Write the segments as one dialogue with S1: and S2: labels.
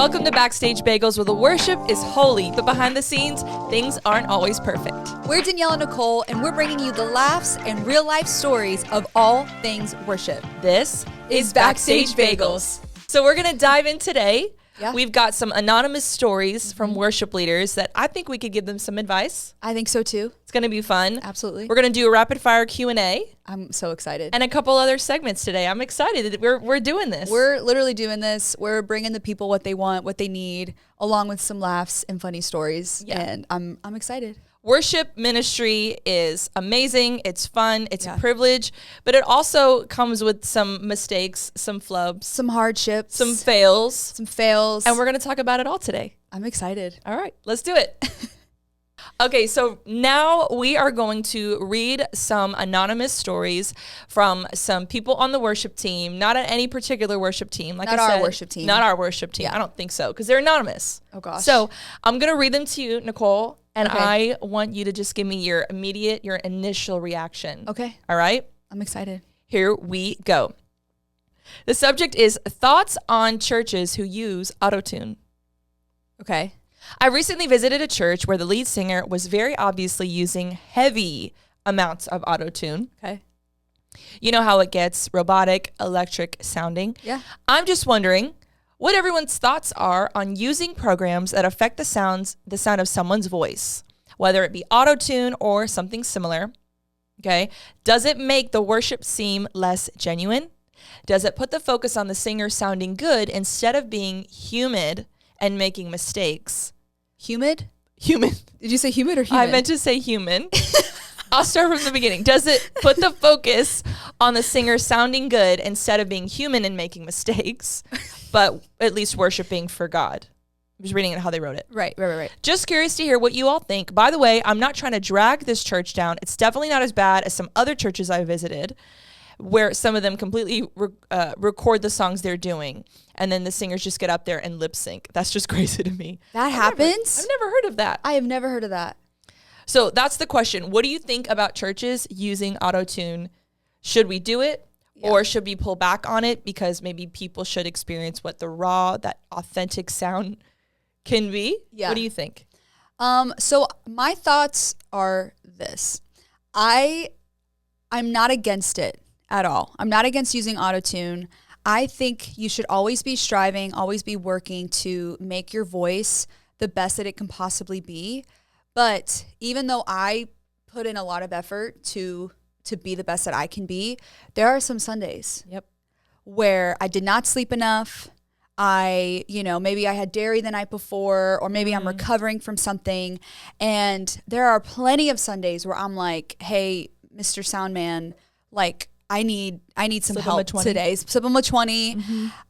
S1: Welcome to Backstage Bagels, where the worship is holy, but behind the scenes, things aren't always perfect.
S2: We're Danielle Nicole, and we're bringing you the laughs and real-life stories of all things worship.
S1: This is Backstage Bagels. So we're going to dive in today.
S2: Yeah.
S1: We've got some anonymous stories from worship leaders that I think we could give them some advice.
S2: I think so too.
S1: It's going to be fun.
S2: Absolutely.
S1: We're going to do a rapid fire Q&A.
S2: I'm so excited.
S1: And a couple other segments today. I'm excited that we're doing this.
S2: We're literally doing this. We're bringing the people what they want, what they need, along with some laughs and funny stories. Yeah. And I'm excited.
S1: Worship ministry is amazing. It's fun. It's a privilege, but it also comes with some mistakes, some flubs,
S2: some hardships,
S1: some fails. And we're going to talk about it all today.
S2: I'm excited.
S1: All right, let's do it. Okay, so now we are going to read some anonymous stories from some people on the worship team, not at any particular worship team. Like
S2: not
S1: I said,
S2: our worship team.
S1: Not our worship team.
S2: Yeah.
S1: I don't think so, because they're anonymous.
S2: Oh, gosh.
S1: So I'm going to read them to you, Nicole, and
S2: okay.
S1: I want you to just give me your initial reaction.
S2: Okay.
S1: All right?
S2: I'm excited.
S1: Here we go. The subject is thoughts on churches who use autotune.
S2: Okay.
S1: I recently visited a church where the lead singer was very obviously using heavy amounts of autotune.
S2: Okay.
S1: You know how it gets robotic, electric sounding?
S2: Yeah.
S1: I'm just wondering what everyone's thoughts are on using programs that affect the sound of someone's voice, whether it be autotune or something similar. Okay. Does it make the worship seem less genuine? Does it put the focus on the singer sounding good instead of being humid and making mistakes?
S2: Humid?
S1: Human.
S2: Did you say humid or human?
S1: I meant to say human. I'll start from the beginning. Does it put the focus on the singer sounding good instead of being human and making mistakes, but at least worshiping for God? I'm just reading it how they wrote it.
S2: Right.
S1: Just curious to hear what you all think. By the way, I'm not trying to drag this church down. It's definitely not as bad as some other churches I visited, where some of them completely record the songs they're doing, and then the singers just get up there and lip sync. That's just crazy to me.
S2: That happens?
S1: I've never heard of that.
S2: I have never heard of that.
S1: So that's the question. What do you think about churches using autotune? Should we do it, or should we pull back on it because maybe people should experience what the raw, that authentic sound can be? Yeah. What do you think?
S2: So my thoughts are this. I'm not against it at all. I'm not against using autotune. I think you should always be striving, always be working to make your voice the best that it can possibly be. But even though I put in a lot of effort to be the best that I can be, there are some Sundays where I did not sleep enough. Maybe I had dairy the night before, or maybe I'm recovering from something. And there are plenty of Sundays where I'm like, hey, Mr. Soundman, like, I need some help today. Subliminal 20.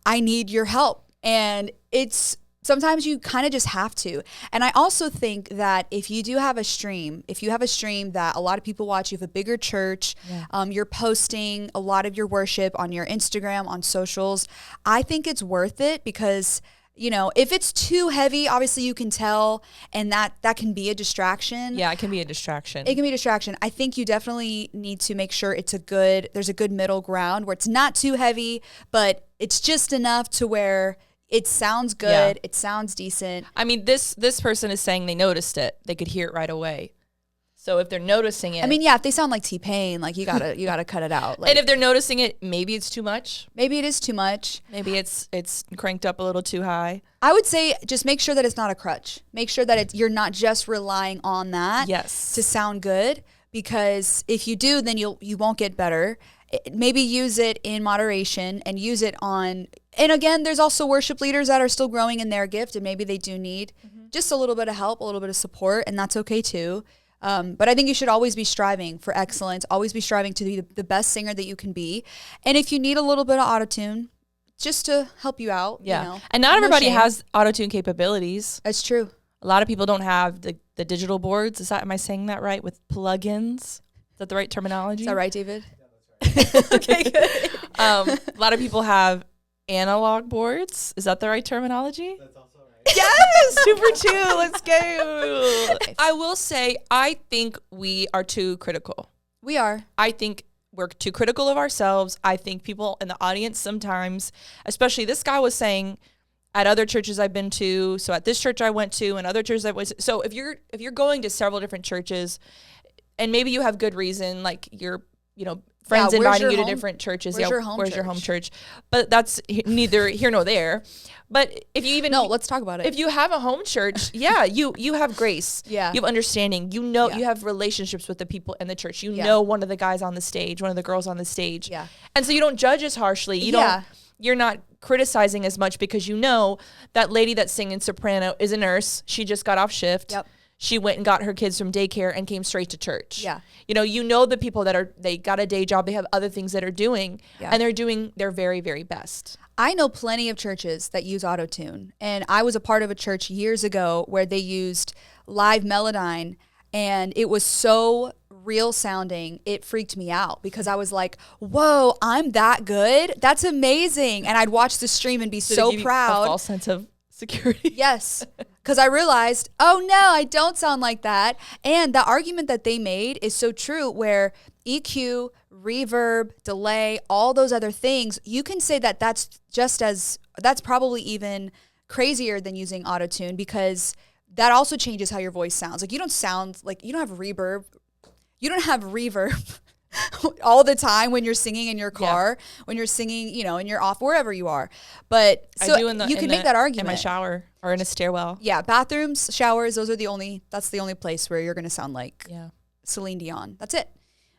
S2: I need your help. And it's sometimes you kind of just have to. And I also think that if you have a stream that a lot of people watch, you have a bigger church, you're posting a lot of your worship on your Instagram, on socials, I think it's worth it because, if it's too heavy, obviously you can tell, and that can be a distraction.
S1: Yeah, it can be a distraction.
S2: It can be a distraction. I think you definitely need to make sure there's a good middle ground where it's not too heavy, but it's just enough to where it sounds good. It sounds decent.
S1: I mean, this person is saying they noticed it. They could hear it right away. So if they're noticing it,
S2: if they sound like T-Pain, like you gotta cut it out. Like,
S1: and if they're noticing it, maybe it's too much.
S2: Maybe it is too much.
S1: Maybe it's cranked up a little too high.
S2: I would say just make sure that it's not a crutch. Make sure that you're not just relying on that to sound good. Because if you do, then you won't get better. Maybe use it in moderation and use it on. And again, there's also worship leaders that are still growing in their gift, and maybe they do need just a little bit of help, a little bit of support, and that's okay too. But I think you should always be striving for excellence, always be striving to be the best singer that you can be. And if you need a little bit of autotune, just to help you out.
S1: And not everybody has autotune capabilities.
S2: That's true.
S1: A lot of people don't have the digital boards. Am I saying that right? With plugins? Is that the right terminology?
S2: Is that right, David?
S1: Yeah, that's right. Okay, good. A lot of people have analog boards. Is that the right terminology? That's also right. Yes, super chill. Let's go. I will say, I think we are too critical.
S2: We are.
S1: I think we're too critical of ourselves. I think people in the audience sometimes, especially this guy was saying, at other churches I've been to. So at this church I went to and other churches I was. So if you're going to several different churches and maybe you have good reason, like you're, friends inviting you to different churches.
S2: Where's your
S1: home church? But that's neither here nor there. But if you even
S2: let's talk about it.
S1: If you have a home church, you have grace.
S2: Yeah.
S1: You have understanding. You have relationships with the people in the church. You know one of the guys on the stage, one of the girls on the stage.
S2: Yeah.
S1: And so you don't judge as harshly. You're not criticizing as much because you know that lady that's singing soprano is a nurse. She just got off shift.
S2: Yep.
S1: She went and got her kids from daycare and came straight to church.
S2: Yeah.
S1: You know the people they got a day job, they have other things that are doing, and they're doing their very, very best.
S2: I know plenty of churches that use autotune, and I was a part of a church years ago where they used live Melodyne, and it was so real sounding, it freaked me out because I was like, whoa, I'm that good? That's amazing. And I'd watch the stream and be so proud.
S1: A false sense of security.
S2: Yes. Because I realized, oh no, I don't sound like that. And the argument that they made is so true, where EQ, reverb, delay, all those other things, you can say that that's probably even crazier than using autotune, because that also changes how your voice sounds. Like you don't have reverb. You don't have reverb all the time when you're singing in your car, when you're singing, in your off, wherever you are. But so
S1: I do
S2: you can make that argument.
S1: In my shower or in a stairwell.
S2: Yeah, bathrooms, showers, that's the only place where you're going to sound like Celine Dion. That's it.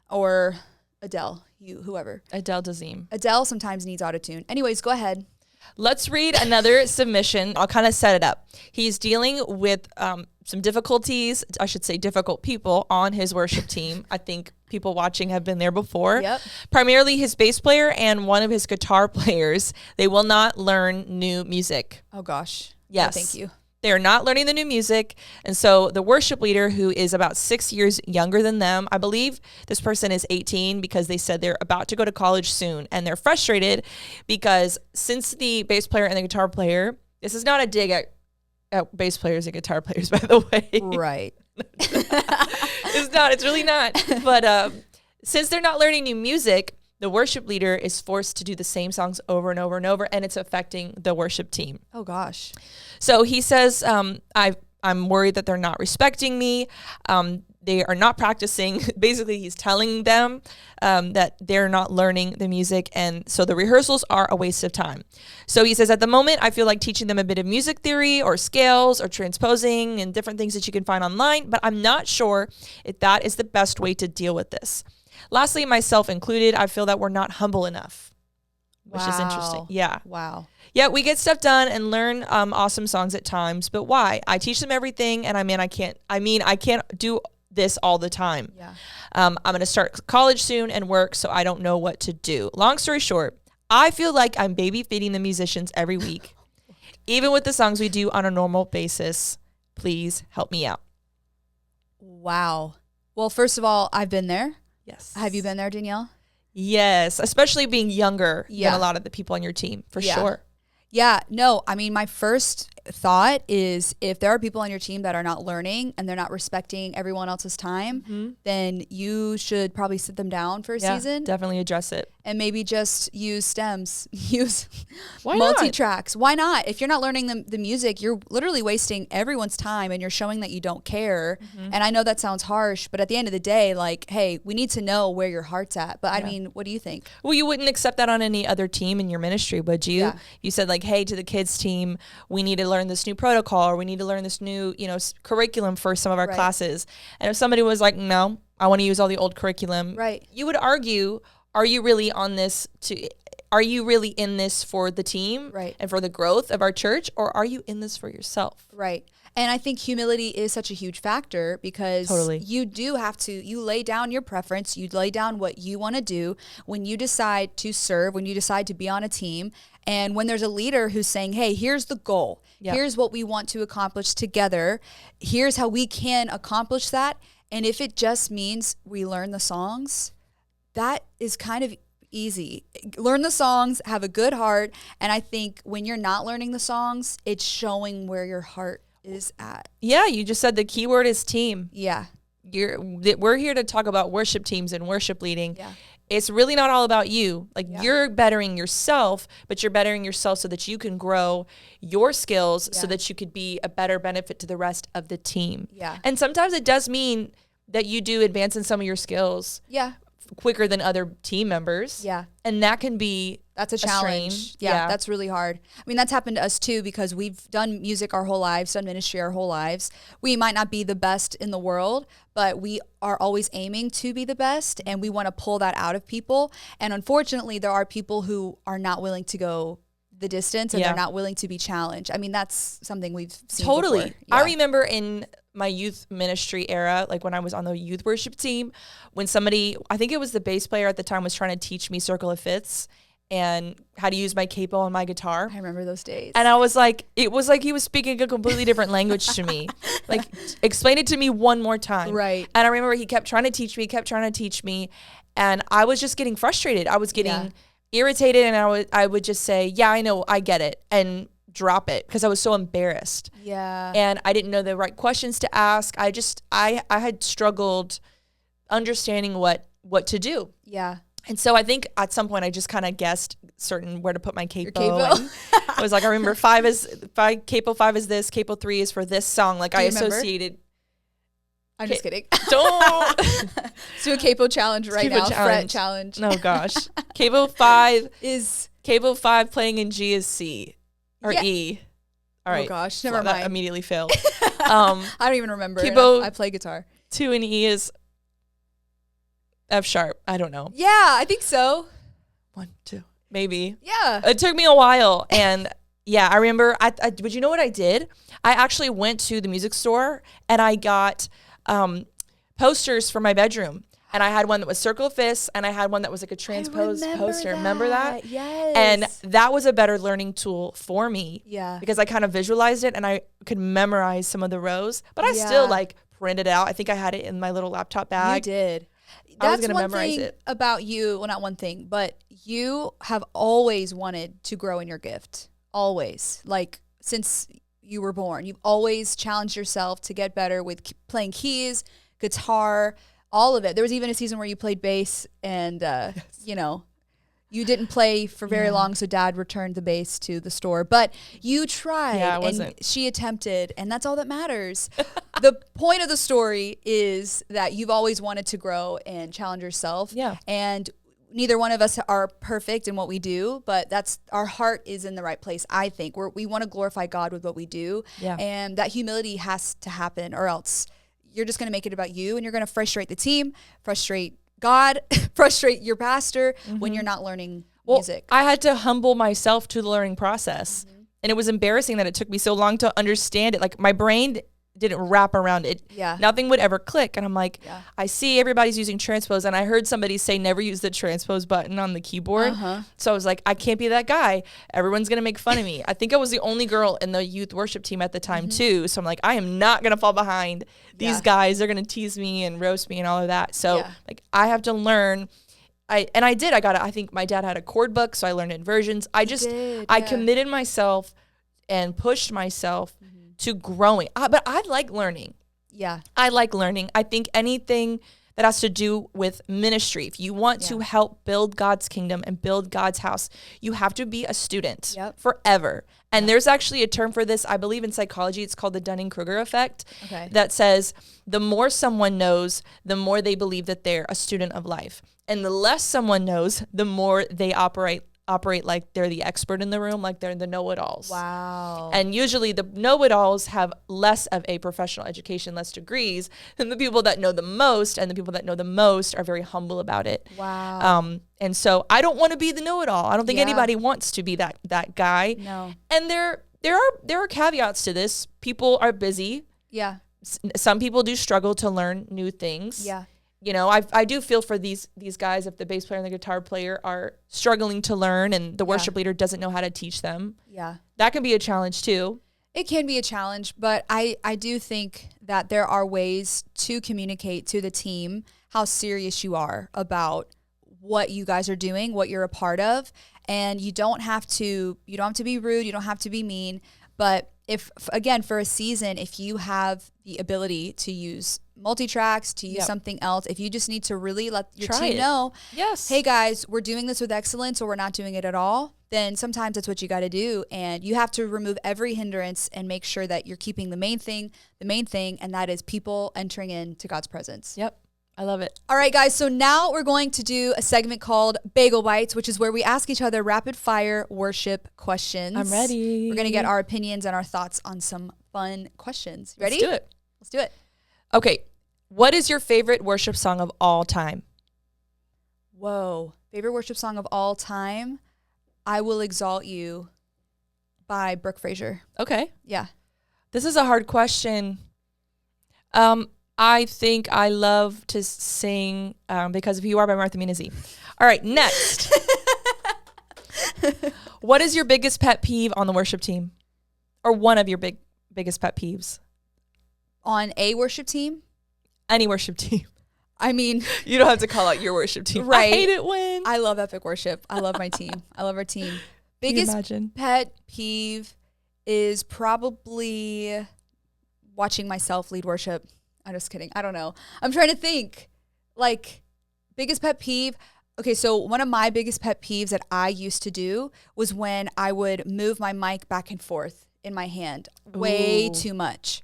S2: Or Adele, whoever.
S1: Adele Dazeem.
S2: Adele sometimes needs autotune. Anyways, go ahead.
S1: Let's read another submission. I'll kind of set it up. He's dealing with some difficulties, I should say difficult people on his worship team. I think people watching have been there before.
S2: Yep.
S1: Primarily his bass player and one of his guitar players. They will not learn new music.
S2: Oh, gosh.
S1: Yes.
S2: No, thank you.
S1: They are not learning the new music. And so the worship leader, who is about 6 years younger than them, I believe this person is 18 because they said they're about to go to college soon. And they're frustrated because since the bass player and the guitar player, this is not a dig at bass players and guitar players, by the way.
S2: Right.
S1: It's not. It's really not. But since they're not learning new music, the worship leader is forced to do the same songs over and over and over, and it's affecting the worship team.
S2: Oh, gosh.
S1: So he says, I'm worried that they're not respecting me. They are not practicing. Basically, he's telling them that they're not learning the music, and so the rehearsals are a waste of time. So he says, at the moment, I feel like teaching them a bit of music theory or scales or transposing and different things that you can find online, but I'm not sure if that is the best way to deal with this. Lastly, myself included, I feel that we're not humble enough, which is interesting. Yeah.
S2: Wow.
S1: Yeah, we get stuff done and learn awesome songs at times, but why? I teach them everything, and I can't do this all the time.
S2: Yeah.
S1: I'm going to start college soon and work, so I don't know what to do. Long story short, I feel like I'm baby feeding the musicians every week, even with the songs we do on a normal basis. Please help me out.
S2: Wow. Well, first of all, I've been there.
S1: Yes.
S2: Have you been there, Danielle?
S1: Yes, especially being younger than a lot of the people on your team, for sure.
S2: Yeah, no, I mean, my first thought is if there are people on your team that are not learning and they're not respecting everyone else's time, then you should probably sit them down for a season.
S1: Definitely address it.
S2: And maybe just use stems, use
S1: Why not?
S2: multi-tracks. Why not? If you're not learning the music, you're literally wasting everyone's time and you're showing that you don't care. And I know that sounds harsh, but at the end of the day, like, hey, we need to know where your heart's at. But I mean, what do you think?
S1: Well, you wouldn't accept that on any other team in your ministry, would you?
S2: Yeah.
S1: You said like, hey, to the kids team, we need to learn this new protocol, or we need to learn this new, curriculum for some of our classes. And if somebody was like, no, I want to use all the old curriculum, you would argue, are you really in this for the team and for the growth of our church, or are you in this for yourself?
S2: Right. And I think humility is such a huge factor because you do have to, you lay down your preference, you lay down what you want to do when you decide to serve, when you decide to be on a team. And when there's a leader who's saying, hey, here's the goal, here's what we want to accomplish together, here's how we can accomplish that. And if it just means we learn the songs, that is kind of easy. Learn the songs, have a good heart. And I think when you're not learning the songs, it's showing where your heart is at.
S1: Yeah, you just said the key word is team.
S2: Yeah.
S1: We're here to talk about worship teams and worship leading.
S2: Yeah.
S1: it's really not all about you. Like
S2: Yeah.
S1: you're bettering yourself, but you're bettering yourself so that you can grow your skills so that you could be a better benefit to the rest of the team.
S2: Yeah.
S1: And sometimes it does mean that you do advance in some of your skills
S2: Yeah.
S1: quicker than other team members.
S2: Yeah.
S1: And that can be
S2: That's a challenge.
S1: strain.
S2: Yeah, that's really hard. I mean, that's happened to us too because we've done music our whole lives, done ministry our whole lives. We might not be the best in the world, but we are always aiming to be the best, and we want to pull that out of people. And unfortunately, there are people who are not willing to go the distance, and they're not willing to be challenged. I mean, that's something we've seen
S1: totally.
S2: before.
S1: I remember in my youth ministry era, like when I was on the youth worship team, when somebody, I think it was the bass player at the time, was trying to teach me circle of fifths and how to use my capo on my guitar.
S2: I remember those days.
S1: And I was like, it was like he was speaking a completely different language to me. Like, explain it to me one more time.
S2: Right.
S1: And I remember he kept trying to teach me, and I was just getting frustrated. I was getting irritated, and I would just say, yeah, I know, I get it, and drop it because I was so embarrassed.
S2: Yeah.
S1: And I didn't know the right questions to ask. I had struggled understanding what to do.
S2: Yeah.
S1: And so I think at some point I just kind of guessed where to put my capo.
S2: capo.
S1: And I was like, I remember capo 5 is this, capo 3 is for this song. Like I associated.
S2: I'm just kidding.
S1: Don't.
S2: Let's do a capo challenge right now. Fret challenge.
S1: Oh gosh. Capo 5
S2: is
S1: capo 5 playing in G is C or E. All right.
S2: Oh gosh, never
S1: That
S2: mind.
S1: immediately failed.
S2: I don't even remember.
S1: Capo,
S2: I play guitar.
S1: 2 and E is F sharp. I don't know.
S2: Yeah, I think so.
S1: 1, 2, maybe.
S2: Yeah.
S1: It took me a while, and yeah, I remember. But you know what I did? I actually went to the music store and I got posters for my bedroom, and I had one that was circle of fists, and I had one that was like a transposed poster. Remember that?
S2: Yes.
S1: And that was a better learning tool for me.
S2: Yeah.
S1: Because I kind of visualized it and I could memorize some of the rows, but I still like printed it out. I think I had it in my little laptop bag.
S2: You did.
S1: I was
S2: That's
S1: gonna
S2: one
S1: memorize
S2: thing
S1: it.
S2: about you. Well, not one thing, but you have always wanted to grow in your gift. Always. Like since you were born, you've always challenged yourself to get better with playing keys, guitar, all of it. There was even a season where you played bass and, you know, you didn't play for very long, so Dad returned the bass to the store. But you tried, and she attempted, and that's all that matters. The point of the story is that you've always wanted to grow and challenge yourself.
S1: Yeah.
S2: And neither one of us are perfect in what we do, but our heart is in the right place, I think. We want to glorify God with what we do.
S1: Yeah.
S2: And that humility has to happen, or else you're just going to make it about you, and you're going to frustrate the team, frustrate God, frustrate your pastor when you're not learning music.
S1: I had to humble myself to the learning process. And it was embarrassing that it took me so long to understand it. Like my brain didn't wrap around it.
S2: Yeah.
S1: Nothing would ever click. And I'm like, I see everybody's using transpose. And I heard somebody say never use the transpose button on the keyboard. So I was like, I can't be that guy. Everyone's going to make fun of me. I think I was the only girl in the youth worship team at the time too. So I'm like, I am not going to fall behind these guys. They're going to tease me and roast me and all of that. So like I have to learn. I think my dad had a chord book, so I learned inversions. I committed myself and pushed myself to growing. But I like learning.
S2: Yeah.
S1: I like learning. I think anything that has to do with ministry, if you want to help build God's kingdom and build God's house, you have to be a student forever. And there's actually a term for this, I believe in psychology, it's called the Dunning-Kruger effect, that says the more someone knows, the more they believe that they're a student of life. And the less someone knows, the more they operate like they're the expert in the room, like they're the know-it-alls.
S2: Wow.
S1: And usually the know-it-alls have less of a professional education, less degrees than the people that know the most, and the people that know the most are very humble about it.
S2: Wow.
S1: And so I don't want to be the know-it-all. I don't think anybody wants to be that guy.
S2: No.
S1: And there are caveats to this. People are busy.
S2: Yeah.
S1: Some people do struggle to learn new things.
S2: Yeah.
S1: You know, I do feel for these guys if the bass player and the guitar player are struggling to learn and the worship leader doesn't know how to teach them.
S2: Yeah.
S1: That can be a challenge too.
S2: It can be a challenge, but I do think that there are ways to communicate to the team how serious you are about what you guys are doing, what you're a part of, and you don't have to be rude, you don't have to be mean, but again, for a season, if you have the ability to use multi-tracks, to use something else, if you just need to really let your team know, hey guys, we're doing this with excellence or we're not doing it at all, then sometimes that's what you got to do. And you have to remove every hindrance and make sure that you're keeping the main thing, and that is people entering into God's presence.
S1: Yep. I love it.
S2: All right, guys. So now we're going to do a segment called Bagel Bites, which is where we ask each other rapid fire worship questions.
S1: I'm ready.
S2: We're going to get our opinions and our thoughts on some fun questions. Ready?
S1: Let's do it.
S2: Let's do it.
S1: Okay. What is your favorite worship song of all time?
S2: Whoa. Favorite worship song of all time? I Will Exalt You by Brooke Fraser.
S1: Okay.
S2: Yeah.
S1: This is a hard question. I think I love to sing Because of Who You Are by Martha Munizzi. All right, next. What is your biggest pet peeve on the worship team? Or one of your biggest pet peeves?
S2: On a worship team?
S1: Any worship team.
S2: I mean,
S1: you don't have to call out your worship team.
S2: Right.
S1: I hate it when.
S2: I love Epic Worship. I love my team. I love our team. Biggest pet peeve is probably watching myself lead worship. I'm just kidding. I don't know. I'm trying to think. Like, biggest pet peeve. Okay, so one of my biggest pet peeves that I used to do was when I would move my mic back and forth in my hand way too much.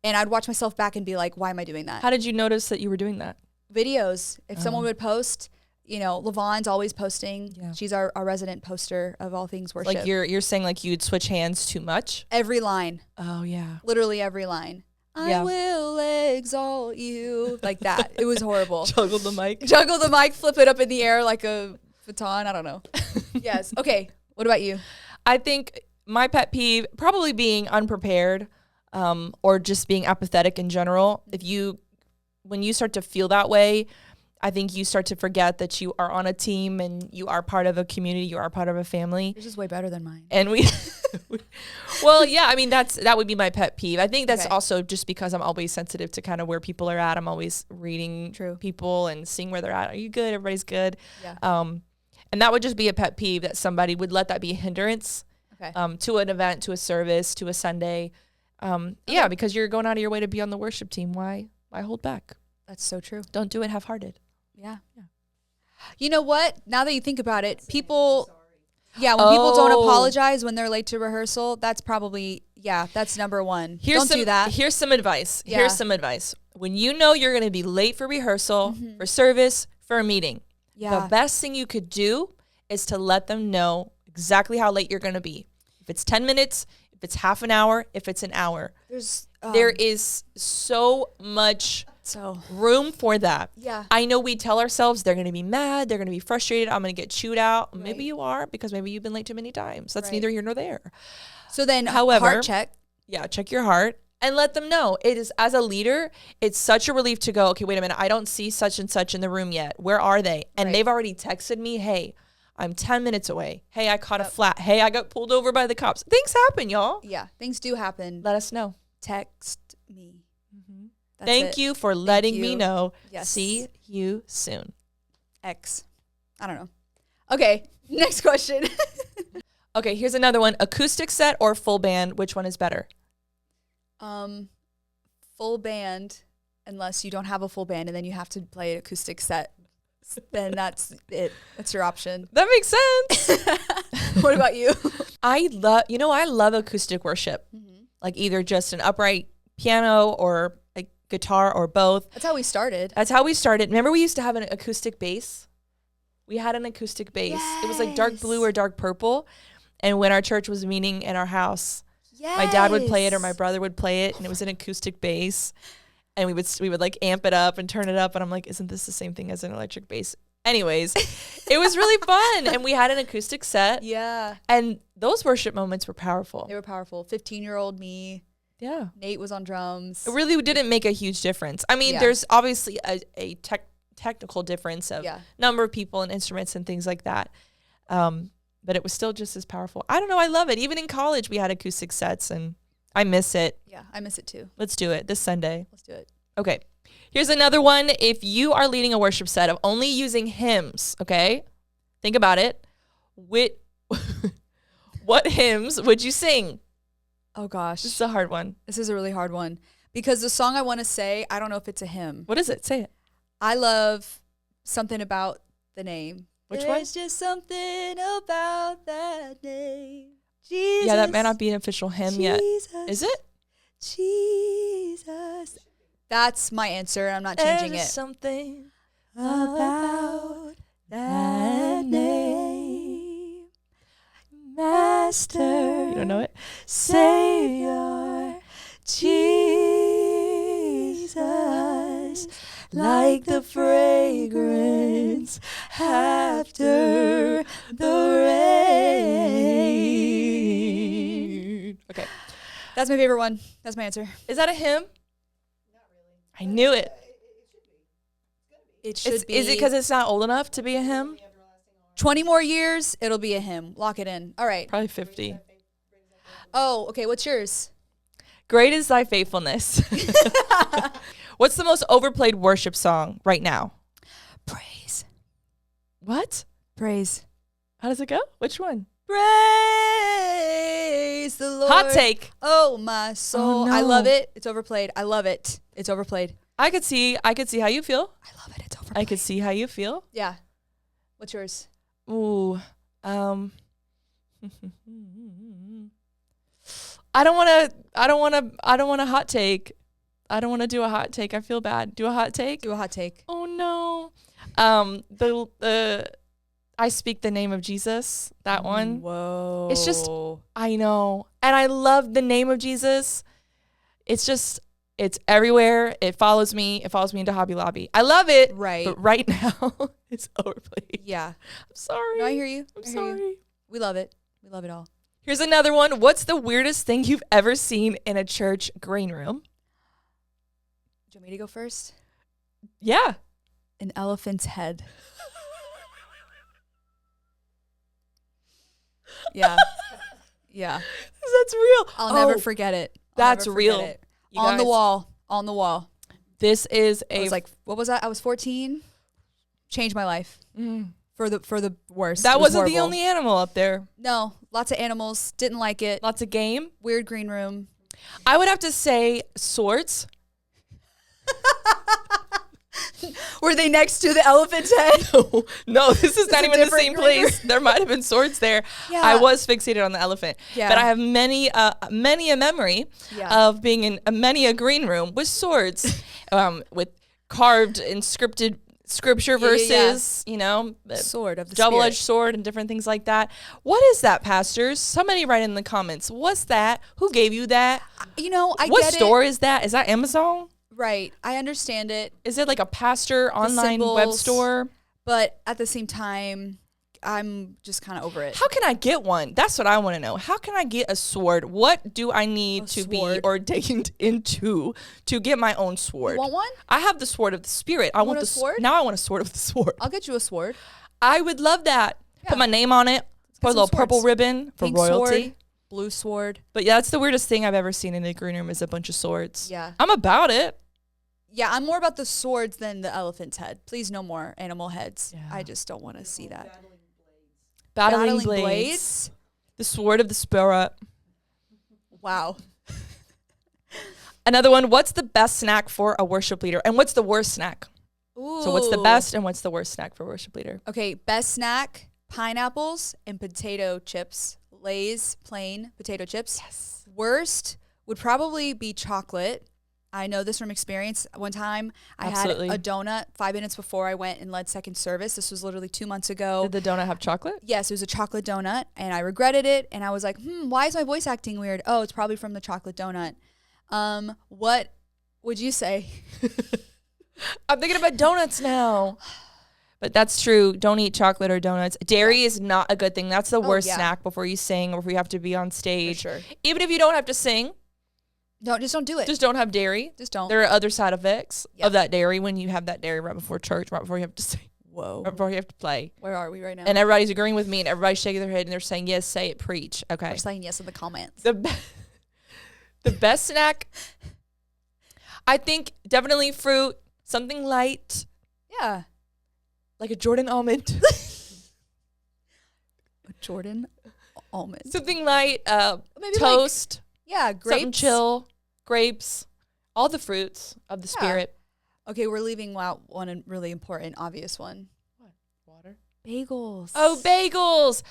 S2: And I'd watch myself back and be like, why am I doing that?
S1: How did you notice that you were doing that?
S2: Videos. If someone would post, you know, Lavon's always posting. Yeah. She's our resident poster of all things worship.
S1: Like you're saying like you'd switch hands too much?
S2: Every line.
S1: Oh, yeah.
S2: Literally every line. I will exalt you. Like that. It was horrible.
S1: Juggle the mic.
S2: Juggle the mic, flip it up in the air like a baton. I don't know. Yes. Okay. What about you?
S1: I think my pet peeve, probably being unprepared or just being apathetic in general. When you start to feel that way, I think you start to forget that you are on a team and you are part of a community, you are part of a family.
S2: Yours is way better than mine.
S1: And well, yeah, I mean, that would be my pet peeve. I think that's also just because I'm always sensitive to kind of where people are at. I'm always reading people and seeing where they're at. Are you good? Everybody's good. Yeah. And that would just be a pet peeve that somebody would let that be a hindrance to an event, to a service, to a Sunday. Yeah, because you're going out of your way to be on the worship team. Why hold back?
S2: That's so true.
S1: Don't do it half-hearted.
S2: Yeah. You know what? Now that you think about it, people people don't apologize when they're late to rehearsal, that's probably, that's number one. Don't do that.
S1: Here's some advice. Yeah. Here's some advice. When you know you're going to be late for rehearsal, for service, for a meeting, the best thing you could do is to let them know exactly how late you're going to be. If it's 10 minutes, if it's half an hour, if it's an hour. There is so much room for that. Yeah. I know we tell ourselves they're going to be mad, they're going to be frustrated, I'm going to get chewed out. Right. Maybe you are, because maybe you've been late too many times. That's neither here nor there.
S2: So then, however, heart check.
S1: Yeah, check your heart and let them know. It is, as a leader, it's such a relief to go, okay, wait a minute, I don't see such and such in the room yet. Where are they? And they've already texted me, hey, I'm 10 minutes away. Hey, I caught a flat. Hey, I got pulled over by the cops. Things happen, y'all.
S2: Yeah, things do happen.
S1: Let us know.
S2: Text me.
S1: Thank you for letting me know. Yes. See you soon.
S2: X. I don't know. Okay, next question.
S1: Okay, here's another one. Acoustic set or full band? Which one is better?
S2: Full band, unless you don't have a full band and then you have to play an acoustic set. Then that's it. That's your option.
S1: That makes sense.
S2: What about you?
S1: I love acoustic worship. Like either just an upright piano or a guitar or both.
S2: That's how we started.
S1: Remember we used to have an acoustic bass? We had an acoustic bass. Yes. It was like dark blue or dark purple. And when our church was meeting in our house, my dad would play it or my brother would play it, and it was an acoustic bass. And we would like amp it up and turn it up, and I'm like, isn't this the same thing as an electric bass? Anyways, it was really fun, and we had an acoustic set. Yeah. And those worship moments were powerful.
S2: They were powerful. 15-year-old me. Yeah. Nate was on drums.
S1: It really didn't make a huge difference. I mean, there's obviously a technical difference of number of people and instruments and things like that. But it was still just as powerful. I don't know. I love it. Even in college, we had acoustic sets, and I miss it.
S2: Yeah, I miss it too.
S1: Let's do it this Sunday.
S2: Let's do it.
S1: Okay. Here's another one. If you are leading a worship set of only using hymns, okay? Think about it. What hymns would you sing?
S2: Oh gosh.
S1: This is a hard one.
S2: This is a really hard one. Because the song I want to say, I don't know if it's a hymn.
S1: What is it? Say it.
S2: I love something about the name.
S1: Which
S2: There's
S1: one?
S2: There's just something about that name. Jesus.
S1: Yeah, that may not be an official hymn yet. Is it?
S2: Jesus. That's my answer. I'm not changing
S1: There's
S2: it.
S1: something about that name. Master. You don't know it? Savior. Jesus. Like the fragrance after the rain. Okay.
S2: That's my favorite one. That's my answer.
S1: Is that a hymn? Not really. I knew it.
S2: It should be.
S1: Is it because it's not old enough to be a hymn?
S2: 20 more years, it'll be a hymn. Lock it in. All right.
S1: Probably 50.
S2: Oh, okay. What's yours?
S1: Great is thy faithfulness. What's the most overplayed worship song right now?
S2: Praise.
S1: What?
S2: Praise.
S1: How does it go? Which one?
S2: Praise the Lord.
S1: Hot take.
S2: Oh, my soul.
S1: Oh, no.
S2: I love it. It's overplayed. I love it. It's overplayed.
S1: I could see how you feel.
S2: I love it. It's overplayed.
S1: I could see how you feel.
S2: Yeah. What's yours?
S1: Ooh. I don't want to hot take. I don't want to do a hot take. I feel bad. Do a hot take?
S2: Do a hot take.
S1: Oh no. I speak the name of Jesus. That one.
S2: Whoa.
S1: It's just, I know. And I love the name of Jesus. It's everywhere. It follows me. It follows me into Hobby Lobby. I love it.
S2: Right.
S1: But right now, it's overplayed.
S2: Yeah.
S1: I'm sorry.
S2: No, I hear you.
S1: I'm sorry.
S2: We love it. We love it all.
S1: Here's another one. What's the weirdest thing you've ever seen in a church green room?
S2: Do you want me to go first?
S1: Yeah.
S2: An elephant's head. Yeah. Yeah.
S1: That's real.
S2: I'll never forget it.
S1: That's real.
S2: On the wall. On the wall.
S1: This is
S2: I was like, what was that? I was 14. Changed my life. For the worst.
S1: That
S2: It was
S1: wasn't the
S2: horrible.
S1: only animal up there.
S2: No. Lots of animals. Didn't like it.
S1: Lots of game.
S2: Weird green room.
S1: I would have to say swords.
S2: Were they next to the elephant's head?
S1: No, this is not
S2: a
S1: even the
S2: different
S1: same
S2: green
S1: place. There might have been swords there.
S2: Yeah.
S1: I was fixated on the elephant.
S2: Yeah.
S1: But I have many a memory
S2: Yeah.
S1: of being in many a green room with swords, with carved and scripted scripture verses, you know,
S2: Sword of the
S1: double-edged
S2: Spirit.
S1: sword and different things like that. What is that, pastors? Somebody write in the comments. What's that? Who gave you that?
S2: You know, I
S1: What
S2: get
S1: store is that? Is that Amazon?
S2: Right. I understand it.
S1: Is it like a pastor online web
S2: symbols.
S1: store?
S2: But at the same time, I'm just kind of over it.
S1: How can I get one? That's what I want to know. How can I get a sword? What do I need to be ordained into to get my own sword?
S2: You want one?
S1: I have the sword of the Spirit. I want
S2: a
S1: the
S2: sword?
S1: Now I want a sword of the sword.
S2: I'll get you a sword.
S1: I would love that.
S2: Yeah.
S1: Put my name on it. Put a
S2: some
S1: little purple
S2: swords.
S1: ribbon for
S2: Pink
S1: royalty.
S2: sword, blue sword.
S1: But yeah, that's the weirdest thing I've ever seen in a green room is a bunch of swords.
S2: Yeah.
S1: I'm about it.
S2: Yeah, I'm more about the swords than the elephant's head. Please, no more animal heads.
S1: Yeah.
S2: I just don't want to see that.
S1: Battling blades. The sword of the Spirit.
S2: Wow.
S1: Another one. What's the best snack for a worship leader? And what's the worst snack?
S2: Ooh.
S1: So what's the best and what's the worst snack for a worship leader?
S2: Okay, best snack, pineapples and potato chips. Lay's plain potato chips.
S1: Yes.
S2: Worst would probably be chocolate. I know this from experience. One time I
S1: Absolutely.
S2: had a donut 5 minutes before I went and led second service. This was literally 2 months ago.
S1: Did the donut have chocolate?
S2: Yes, it was a chocolate donut, and I regretted it. And I was like, why is my voice acting weird? Oh, it's probably from the chocolate donut. What would you say?
S1: I'm thinking about donuts now. But that's true. Don't eat chocolate or donuts. Dairy is not a good thing. That's the worst snack before you sing or if you have to be on stage.
S2: For sure.
S1: Even if you don't have to sing,
S2: Just don't do it.
S1: just don't have dairy.
S2: Just don't.
S1: There are other side effects
S2: Yep.
S1: of that dairy when you have that dairy right before church, right before you have to sing,
S2: Whoa.
S1: right before you have to play.
S2: Where are we right now?
S1: And everybody's agreeing with me and everybody's shaking their head and they're saying, yes, say it, preach. Okay.
S2: We're saying yes in the comments.
S1: The best snack, I think definitely fruit, something light,
S2: Yeah.
S1: like a Jordan almond.
S2: Jordan almond.
S1: Something light,
S2: Maybe
S1: toast.
S2: Yeah, grapes.
S1: Something chill, grapes, all the fruits of the spirit.
S2: Okay, we're leaving out one really important, obvious one.
S1: What? Water?
S2: Bagels.
S1: Oh, bagels.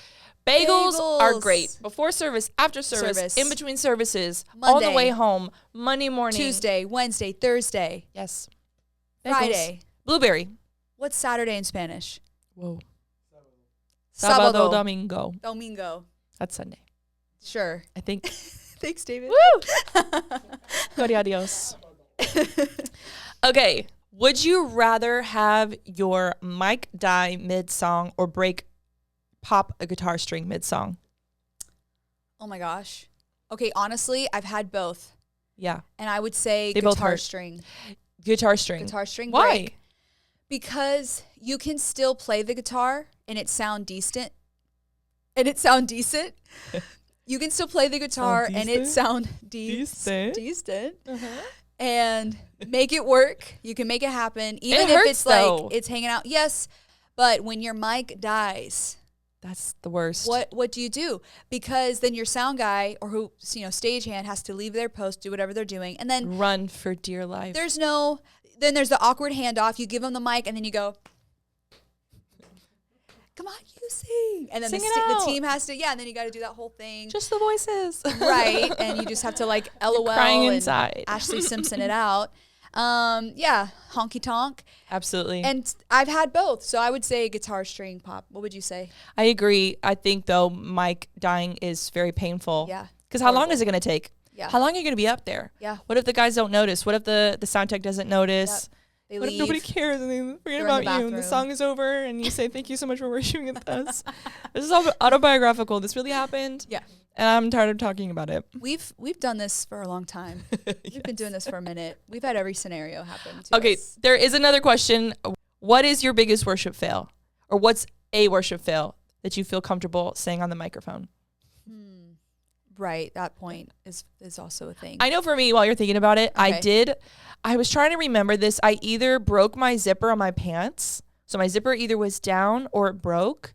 S1: Bagels are great. Before service, after service, in between services,
S2: Monday,
S1: on the way home, Monday morning.
S2: Tuesday, Wednesday, Thursday.
S1: Yes. Bagels.
S2: Friday.
S1: Blueberry.
S2: What's Saturday in Spanish?
S1: Whoa.
S2: Sábado.
S1: Domingo.
S2: Domingo.
S1: That's Sunday.
S2: Sure.
S1: I think.
S2: Thanks, David.
S1: Woo! Gloria a Dios. Okay. Would you rather have your mic die mid-song or pop a guitar string mid-song?
S2: Oh my gosh. Okay, honestly, I've had both.
S1: Yeah.
S2: And I would say
S1: They both
S2: guitar
S1: hurt.
S2: string.
S1: Guitar string.
S2: Guitar string
S1: Why?
S2: break. Because you can still play the guitar and it sound decent. You can still play the guitar and it sound decent.
S1: Uh-huh.
S2: And make it work. You can make it happen. Even
S1: It
S2: if
S1: hurts,
S2: it's like
S1: though.
S2: it's hanging out. Yes. But when your mic dies,
S1: That's the worst.
S2: what do you do? Because then your sound guy or who stagehand has to leave their post, do whatever they're doing, and then
S1: Run for dear life.
S2: there's the awkward handoff. You give them the mic and then you go, come on, you sing. And then
S1: Sing
S2: the
S1: it out.
S2: team has to, and then you got to do that whole thing.
S1: Just the voices.
S2: Right. And you just have to like LOL
S1: crying
S2: and
S1: inside.
S2: Ashley Simpson it out. Honky tonk.
S1: Absolutely.
S2: And I've had both. So I would say guitar string pop. What would you say?
S1: I agree. I think, though, mic dying is very painful.
S2: Yeah.
S1: Because how long is it going to take?
S2: Yeah.
S1: How long are you going to be up there?
S2: Yeah.
S1: What if the guys don't notice? What if the sound tech doesn't notice?
S2: Yep. They
S1: What
S2: leave.
S1: if nobody cares and they forget
S2: They're in
S1: about
S2: the
S1: you and the
S2: bathroom.
S1: song is over and you say, thank you so much for worshiping with us? This is all autobiographical. This really happened.
S2: Yeah.
S1: And I'm tired of talking about it.
S2: We've done this for a long time. We've been doing this for a minute. We've had every scenario happen to
S1: Okay,
S2: us.
S1: there is another question. What is your biggest worship fail? Or what's a worship fail that you feel comfortable saying on the microphone?
S2: Right. That point is also a thing.
S1: I know for me, while you're thinking about it,
S2: Okay.
S1: I was trying to remember this. I either broke my zipper on my pants. So my zipper either was down or it broke.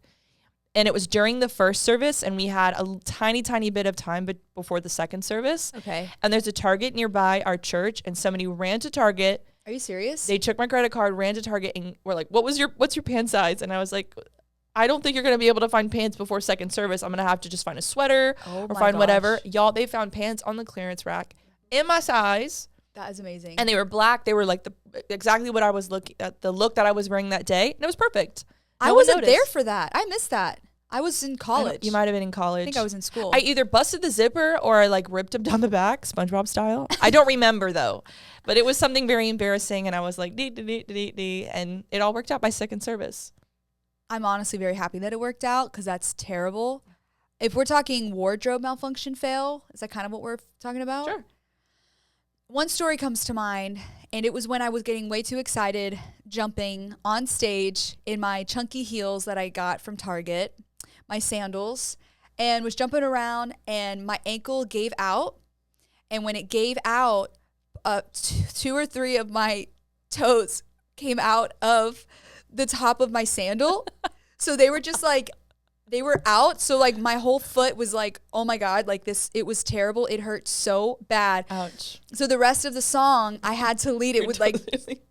S1: And it was during the first service and we had a tiny, tiny bit of time before the second service.
S2: Okay.
S1: And there's a Target nearby our church and somebody ran to Target.
S2: Are you serious?
S1: They took my credit card, ran to Target and were like, what's your pant size? And I was like, I don't think you're going to be able to find pants before second service. I'm going to have to just find a sweater or find whatever. Y'all, they found pants on the clearance rack in my size.
S2: That is amazing.
S1: And they were black. They were like exactly what I was looking at, the look that I was wearing that day. And it was perfect.
S2: I wasn't there for that. I missed that. I was in college.
S1: You might have been in college.
S2: I think I was in school.
S1: I either busted the zipper or I like ripped him down the back, SpongeBob style. I don't remember though, but it was something very embarrassing. And I was like, and it all worked out by second service.
S2: I'm honestly very happy that it worked out because that's terrible. If we're talking wardrobe malfunction fail, is that kind of what we're talking about?
S1: Sure.
S2: One story comes to mind, and it was when I was getting way too excited, jumping on stage in my chunky heels that I got from Target, my sandals, and was jumping around, and my ankle gave out. And when it gave out, 2 or 3 of my toes came out of the top of my sandal. So they were just like, they were out. So like my whole foot was like, oh my God, like this, it was terrible. It hurt so bad.
S1: Ouch.
S2: So the rest of the song, I had to lead it with like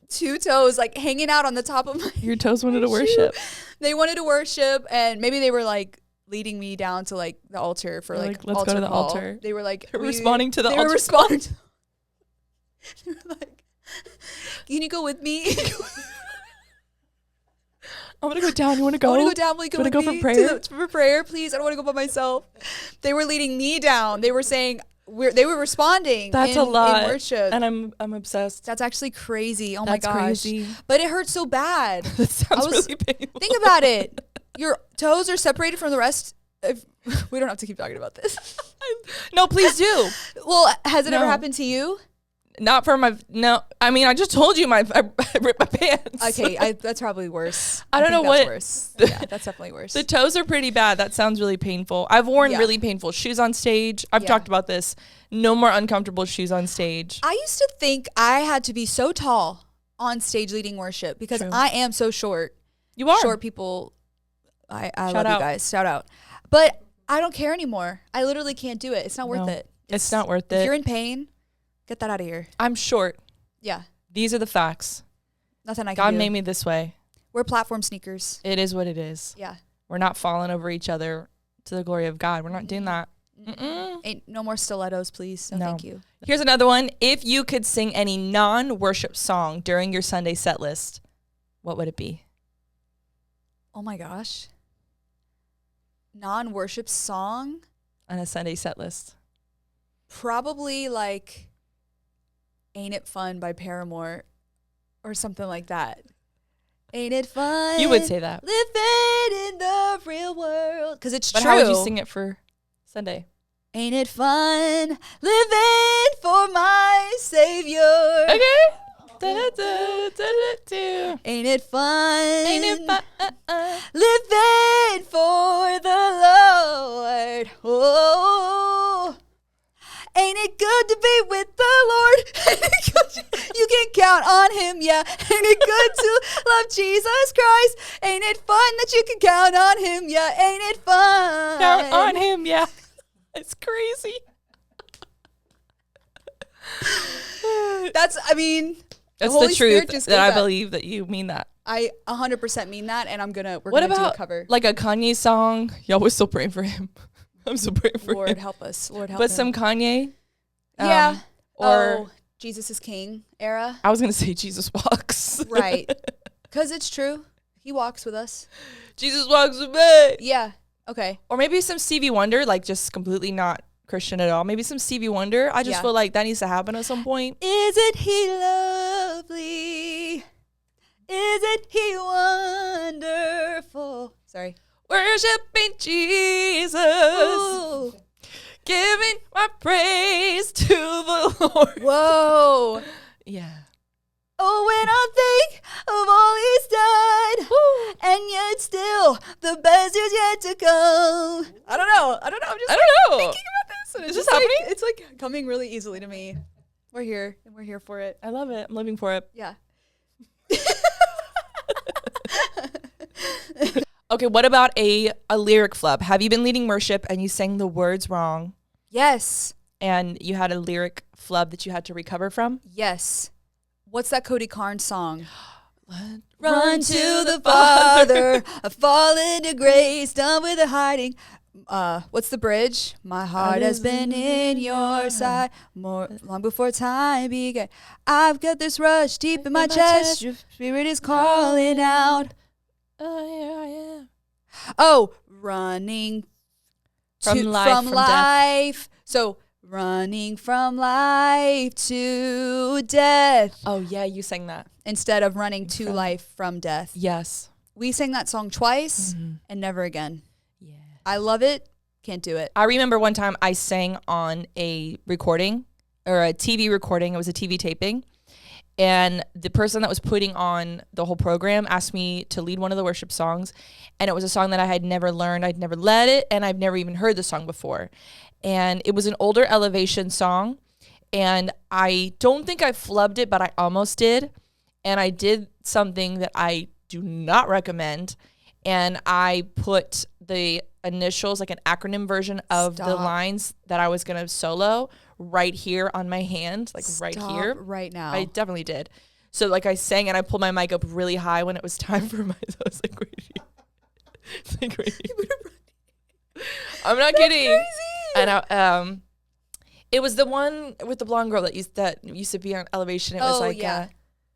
S2: 2 toes like hanging out on the top of my
S1: Your toes wanted to
S2: shoe.
S1: worship.
S2: They wanted to worship, and maybe they were like leading me down to like the altar for like
S1: let's go to the
S2: call.
S1: altar.
S2: They were like
S1: Responding to the
S2: they
S1: altar.
S2: were responding. They were like, can you go with me?
S1: I want to go down. You want to go?
S2: I want to go down. Will you go with
S1: go
S2: me
S1: for prayer?
S2: for prayer, please? I don't want to go by myself. They were leading me down. They were saying they were responding.
S1: That's
S2: in,
S1: a lot.
S2: in worship.
S1: And I'm obsessed.
S2: That's actually crazy. Oh
S1: That's
S2: my gosh.
S1: crazy.
S2: But it hurt so bad.
S1: That sounds really painful.
S2: Think about it. Your toes are separated from the rest. We don't have to keep talking about this.
S1: No, please do.
S2: Well, has it ever
S1: No.
S2: happened to you?
S1: Not for my, no. I mean, I just told you I ripped my pants.
S2: Okay, that's probably worse.
S1: I don't
S2: think
S1: know
S2: that's
S1: what-
S2: worse. Yeah, that's definitely worse.
S1: The toes are pretty bad. That sounds really painful. I've worn
S2: Yeah.
S1: really painful shoes on stage. I've
S2: Yeah.
S1: talked about this. No more uncomfortable shoes on stage.
S2: I used to think I had to be so tall on stage leading worship because
S1: True.
S2: I am so short.
S1: You are.
S2: Short people, I
S1: Shout
S2: love
S1: out.
S2: you guys. Shout out. But I don't care anymore. I literally can't do it. It's not worth
S1: No.
S2: it.
S1: It's not worth
S2: If
S1: it.
S2: you're in pain, get that out of here.
S1: I'm short.
S2: Yeah.
S1: These are the facts.
S2: Nothing I can
S1: God
S2: do.
S1: made me this way.
S2: We're platform sneakers.
S1: It is what it is.
S2: Yeah.
S1: We're not falling over each other to the glory of God. We're not doing that.
S2: Ain't no more stilettos, please. No, thank you.
S1: Here's another one. If you could sing any non-worship song during your Sunday set list, what would it be?
S2: Oh my gosh. Non-worship song?
S1: On a Sunday set list.
S2: Probably like Ain't It Fun by Paramore or something like that. Ain't it fun?
S1: You would say that.
S2: Living in the real world. Because it's
S1: But
S2: true.
S1: how would you sing it for Sunday?
S2: Ain't it fun? Living for my Savior.
S1: Okay. Da-da-da-da-da-da.
S2: Ain't it fun?
S1: Ain't it fun?
S2: Living for the Lord. Oh. Ain't it good to be with the Lord? Ain't it good you can count on him, yeah. Ain't it good to love Jesus Christ? Ain't it fun that you can count on him, yeah. Ain't it fun?
S1: Count on him, yeah. It's crazy.
S2: That's the
S1: That's the truth that I believe that you mean that.
S2: I 100% mean that, and we're
S1: What
S2: gonna do a
S1: about
S2: cover.
S1: like a Kanye song? Y'all, we're still praying for him. I'm still praying for
S2: Lord
S1: him.
S2: help us. Lord help
S1: But
S2: him.
S1: some Kanye.
S2: Yeah.
S1: Or
S2: Jesus is King era.
S1: I was going to say Jesus Walks.
S2: Right. Because it's true. He walks with us.
S1: Jesus Walks with me.
S2: Yeah. Okay.
S1: Or maybe some Stevie Wonder, like just completely not Christian at all. Maybe some Stevie Wonder. I just feel like that needs to happen at some point.
S2: Isn't he lovely? Isn't he wonderful? Sorry.
S1: Worshiping Jesus.
S2: Ooh.
S1: Giving my praise to the Lord.
S2: Whoa.
S1: Yeah.
S2: Oh, when I think of all he's done, and yet still the best is yet to come. I don't know. I'm just thinking about this. And
S1: Is
S2: it's
S1: this happening?
S2: It's like coming really easily to me. We're here, and we're here for it.
S1: I love it. I'm living for it.
S2: Yeah.
S1: Okay, what about a lyric flub? Have you been leading worship and you sang the words wrong
S2: Yes.
S1: and you had a lyric flub that you had to recover from?
S2: Yes. What's that Cody Carnes song?
S1: Run
S2: to the Father, I fall into grace, done with the hiding. What's the bridge? My heart has been in your side long before time began. I've got this rush deep in my chest. Your spirit is calling out. Oh, running
S1: From life.
S2: So running from life to death
S1: Oh, yeah, you sang that.
S2: instead of running to life from death.
S1: Yes.
S2: We sang that song twice and never again.
S1: Yeah.
S2: I love it. Can't do it.
S1: I remember one time I sang on a recording or a TV recording. It was a TV taping. And the person that was putting on the whole program asked me to lead one of the worship songs. And it was a song that I had never learned. I'd never led it. And I've never even heard the song before. And it was an older Elevation song. And I don't think I flubbed it, but I almost did. And I did something that I do not recommend. And I put the initials, like an acronym version of the lines that I was going to solo right here on my hand, like right here.
S2: Right now.
S1: I definitely did. So like I sang and I pulled my mic up really high when it was time for my, so I was like, right here. It's like right here. I'm not kidding.
S2: Crazy.
S1: And I, it was the one with the blonde girl that used to be on Elevation. It was like,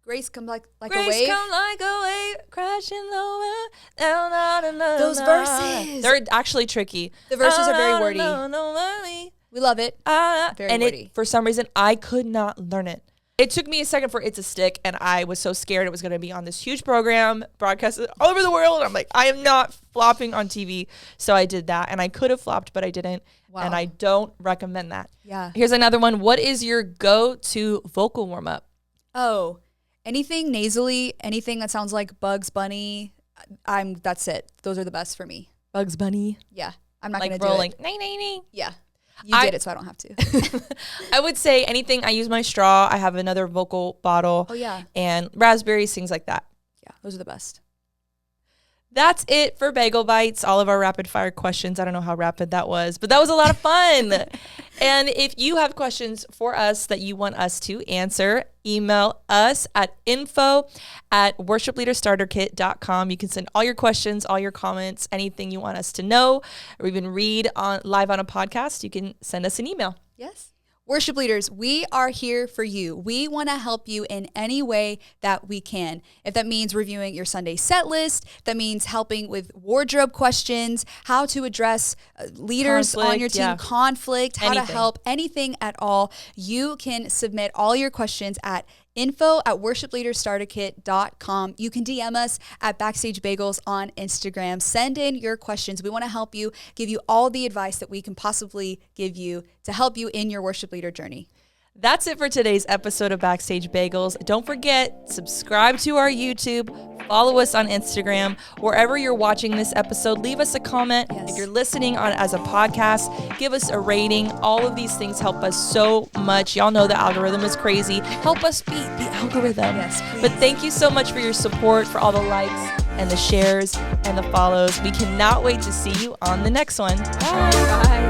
S2: Grace come like
S1: Grace
S2: a wave.
S1: come like a wave, crashing lower, down on another.
S2: Those verses.
S1: They're actually tricky.
S2: The verses are very wordy. We love it. Very wordy.
S1: For some reason, I could not learn it. It took me a second for it to stick, and I was so scared it was going to be on this huge program, broadcasted all over the world. I'm like, I am not flopping on TV. So I did that, and I could have flopped, but I didn't.
S2: Wow.
S1: And I don't recommend that.
S2: Yeah.
S1: Here's another one. What is your go-to vocal warm-up?
S2: Oh, anything nasally, anything that sounds like Bugs Bunny. That's it. Those are the best for me.
S1: Bugs Bunny?
S2: Yeah. I'm not
S1: Like
S2: going to do
S1: rolling.
S2: it.
S1: Nay, nay, nay.
S2: Yeah. You did it, so I don't have to.
S1: I would say anything. I use my straw. I have another vocal bottle.
S2: Oh, yeah.
S1: And raspberries, things like that.
S2: Yeah. Those are the best.
S1: That's it for Bagel Bites, all of our rapid fire questions. I don't know how rapid that was, but that was a lot of fun. And if you have questions for us that you want us to answer, email us at info@worshipleaderstarterkit.com. You can send all your questions, all your comments, anything you want us to know, or even read on live on a podcast. You can send us an email.
S2: Yes. Worship leaders, we are here for you. We want to help you in any way that we can. If that means reviewing your Sunday set list, that means helping with wardrobe questions, how to address leaders on your team, conflict, how to help, anything at all, you can submit all your questions at info@worshipleaderstarterkit.com. You can DM us at Backstage Bagels on Instagram. Send in your questions. We want to help you, give you all the advice that we can possibly give you to help you in your worship leader journey.
S1: That's it for today's episode of Backstage Bagels. Don't forget, subscribe to our YouTube, follow us on Instagram. Wherever you're watching this episode, leave us a comment.
S2: Yes.
S1: If you're listening on as a podcast, give us a rating. All of these things help us so much. Y'all know the algorithm is crazy. Help us beat the algorithm.
S2: Yes, please.
S1: But thank you so much for your support, for all the likes and the shares and the follows. We cannot wait to see you on the next one. Bye.
S2: Bye.